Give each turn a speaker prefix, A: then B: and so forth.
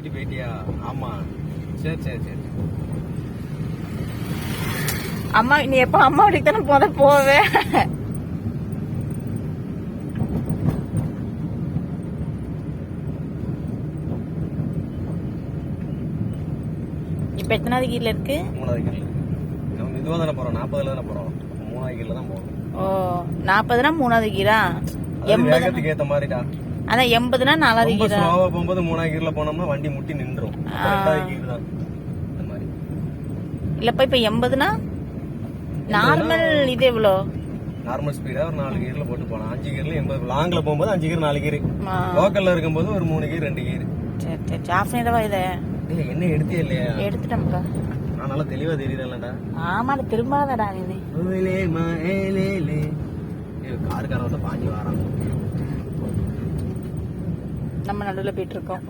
A: நிறுத்திட்டு போயிட்டியா? ஆமா. சரி சரி சரி.
B: அம்மா நீ எப்ப அம்மா வீட்டுக்கு தானே போவே? இப்ப எத்தனாவது கீழ இருக்கு?
A: 3வது கீழ. நம்ம இதுவா தானே போறோம், 40ல தானே போறோம். 3வது கீழ தான் போறோம்.
B: ஓ 40னா 3வது கீரா?
A: 80 வேகத்துக்கு ஏத்த மாதிரிடா.
B: அதான் 80னா 4வது கீரா?
A: ஸ்லோவா போகும்போது 3வது கீழ போனோம்னா வண்டி முட்டி நின்றும். 2வது கீழ தான். அந்த மாதிரி.
B: இல்லப்பா இப்ப 80னா நார்மல் இது எவ்வளோ?
A: நார்மல் ஸ்பீடா ஒரு 4 கீர்ல போட்டு போலாம். 5 கீர்ல 80. லாங்ல போகும்போது 5 கீர் 4 கீர். லோக்கல்ல இருக்கும்போது ஒரு 3 கீர் 2 கீர்.
B: சரி சரி. ஆஃப் பண்ணிடவா இதை?
A: என்ன எடுத்தே இல்லையா?
B: எடுத்துட்டேன்ப்பா.
A: நான் நல்லா தெளிவா தெரியலடா.
B: ஆமா திரும்பாதடா நீ.
A: காருக்கார வந்து பாஞ்சு வாரான்.
B: நம்ம நடுவில் போயிட்டு இருக்கோம்.